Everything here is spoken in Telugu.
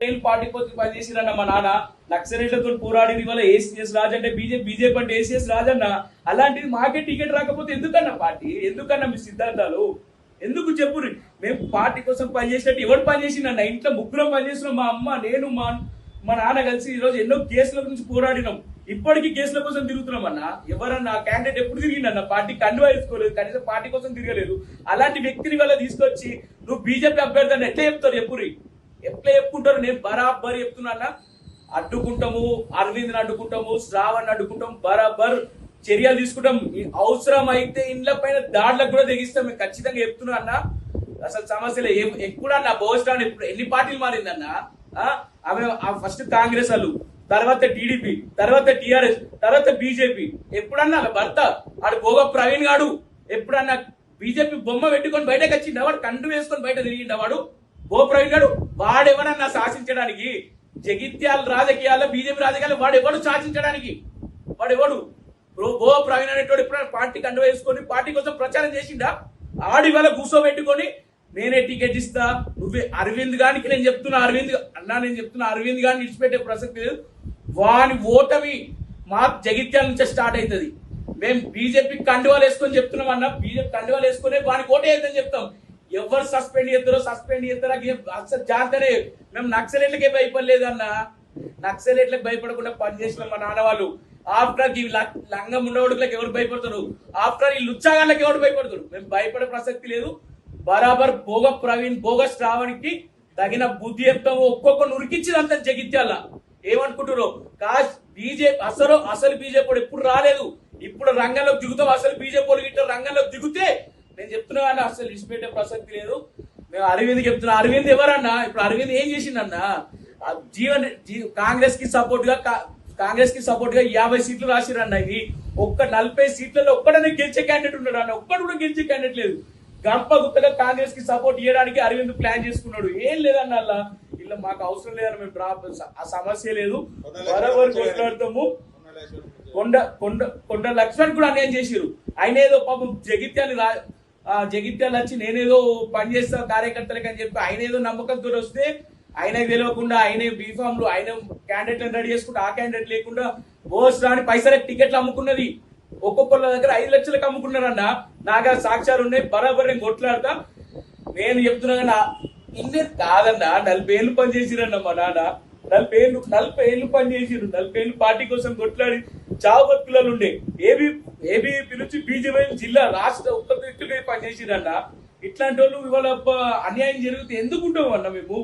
ఏళ్ళు పార్టీ కోసం పనిచేసిరన్న మా నాన్న నక్సలైట్లతో పోరాడి ఇవాళ ఏసీఎస్ రాజు అంటే బీజేపీ అంటే ఏసీఎస్ రాజన్న. అలాంటిది మాకే టికెట్ రాకపోతే ఎందుకన్నా పార్టీ, ఎందుకన్నా మీ సిద్ధాంతాలు ఎందుకు చెప్పు? మేము పార్టీ కోసం పనిచేసినట్టు ఎవరు పనిచేసిందన్న? ఇంట్లో ముగ్గురం పనిచేస్తున్నాం, మా అమ్మ నేను మా నాన్న కలిసి ఈరోజు ఎన్నో కేసుల గురించి పోరాడినాం. ఇప్పటికీ కేసుల కోసం తిరుగుతున్నాం అన్న. ఎవరన్నా క్యాండిడేట్ ఎప్పుడు తిరిగిందన్న? పార్టీ కండువా వేసుకోలేదు, కనీసం పార్టీ కోసం తిరగలేదు. అలాంటి వ్యక్తిని వల్ల తీసుకొచ్చి నువ్వు బీజేపీ అభ్యర్థి అని ఎట్లా చెప్తారు? ఎట్లా చెప్పుకుంటారు? నేను బరాబర్ చెప్తున్నా, అడ్డుకుంటాము, అరవింద్ని అడ్డుకుంటాము, శ్రావణ్ అడ్డుకుంటాం, బరాబర్ చర్యలు తీసుకుంటాం. అవసరం అయితే ఇండ్ల పైన దాడులకు కూడా తెగిస్తాం. మేము ఖచ్చితంగా చెప్తున్నా అన్న. అసలు సమస్యలే ఎప్పుడన్నా భవిష్యత్తు ఎప్పుడు ఎన్ని పార్టీలు మారిందన్నా? ఆమె ఫస్ట్ కాంగ్రెస్ వాళ్ళు, తర్వాత టీడీపీ, తర్వాత టిఆర్ఎస్, తర్వాత బీజేపీ. ఎప్పుడన్నా భర్త ఆడు గోగ ప్రవీణ్ గాడు ఎప్పుడన్నా బీజేపీ బొమ్మ పెట్టుకొని బయటకు వచ్చిండ? వాడు కండు వేసుకొని బయట తిరిగిండ? వాడు గో ప్రవీణ్ గాడు వాడెవరన్నా శాసించడానికి? జగిత్యాల రాజకీయాల్లో బీజేపీ రాజకీయాల్లో వాడెవడు శాసించడానికి? వాడెవడు? గో ప్రవీణ్ అనేటోడు ఎప్పుడైనా పార్టీ కండు వేసుకొని పార్టీ కోసం ప్రచారం చేసిండా? ఆడి వల్ల కూర్చోబెట్టుకొని నేనే టికెట్ ఇస్తా, నువ్వే అరవింద్ గానికి నేను చెప్తున్నా, అరవింద్ గాని విడిచిపెట్టే ప్రసక్తి లేదు. వాని ఓటమి మా జగిత్యాల నుంచే స్టార్ట్ అవుతుంది. మేము బీజేపీ కండువాలు వేసుకొని చెప్తున్నాం అన్న. బీజేపీ కండువాలు వేసుకునే వానికి ఓటే అవుతుందని చెప్తాం. ఎవరు సస్పెండ్ చేస్తారో అసలు జాతరే. మేము నక్సలెట్లకే భయపడలేదు అన్న. నక్సలెట్లకు భయపడకుండా పనిచేసిన మా నాన్న వాళ్ళు. ఆఫ్టర్ ఈ లంగం ఉండవడుకులకు ఎవరు భయపడతారు? ఆఫ్టర్ ఈ లుచ్చాగాళ్ళకి ఎవరు భయపడతారు? మేము భయపడే ప్రసక్తి లేదు. బరాబర్ భోగ ప్రవీణ్, భోగ శ్రావణ్కి తగిన బుద్ధి చెప్తాము. ఒక్కొక్కరు ఉరికించినంత జగిత్యాల. ఏమనుకుంటారు? బీజేపీ అసలు బీజేపీ ఎప్పుడు రాలేదు. ఇప్పుడు రంగంలోకి దిగుతాం. అసలు బీజేపీ గిట్ట రంగంలోకి దిగుతే నేను చెప్తున్నా కానీ అసలు విడిచిపెట్టే ప్రసక్తి లేదు. మేము అరవింద్ చెప్తున్నా. అరవింద్ ఎవరన్నా? ఇప్పుడు అరవింద్ ఏం చేసిండన్నా? కాంగ్రెస్ కి సపోర్ట్ గా 50 సీట్లు రాసిరన్న. ఇది ఒక్క 40 సీట్లలో ఒక్కడనే గెలిచే క్యాండిడేట్ ఉన్నాడు అన్న. ఒక్కడు కూడా గెలిచే క్యాండిడేట్ లేదు. గంప గుత్తగా కాంగ్రెస్ కి సపోర్ట్ చేయడానికి అరవింద్ ప్లాన్ చేసుకున్నాడు. ఏం లేదన్న అలా. ఇలా మాకు అవసరం లేదని మేము ఆ సమస్య లేదు. బరాబర్ కొట్లాడతాము. కొండ లక్ష్మణ్ కూడా అన్యాయం చేసిరు. ఆయన ఏదో పాపం జగిత్యాలు వచ్చి నేనేదో పనిచేస్తా కార్యకర్తలకి అని చెప్పి ఆయన ఏదో నమ్మకంతో వస్తే ఆయనకు తెలియకుండా ఆయన బీఫామ్లు ఆయన క్యాండిడేట్ రెడీ చేసుకుంటే ఆ క్యాండిడేట్ లేకుండా బోస్ రాని పైసలకు టికెట్లు అమ్ముకున్నది. ఒక్కొక్కళ్ళ దగ్గర 5 లక్షలకు అమ్ముకున్నారన్న. నాగా సాక్ష్యాలు ఉన్నాయి. బరాబర్ నేను కొట్లాడతా. నేను చెప్తున్నా ఇన్ని కాదన్నా. 40 ఏళ్ళు పనిచేసిరన్న మా నాన్న. 40 ఏళ్ళు పనిచేసిరు. 40 ఏళ్ళు పార్టీ కోసం కొట్లాడి చావు బతుకులలో ఉండే ఏబీపీ నుంచి బీజేపీ జిల్లా రాష్ట్ర ఉత్తర పనిచేసిరన్న. ఇట్లాంటి వాళ్ళు ఇవాళ అన్యాయం జరిగితే ఎందుకుంటాం అన్న మేము?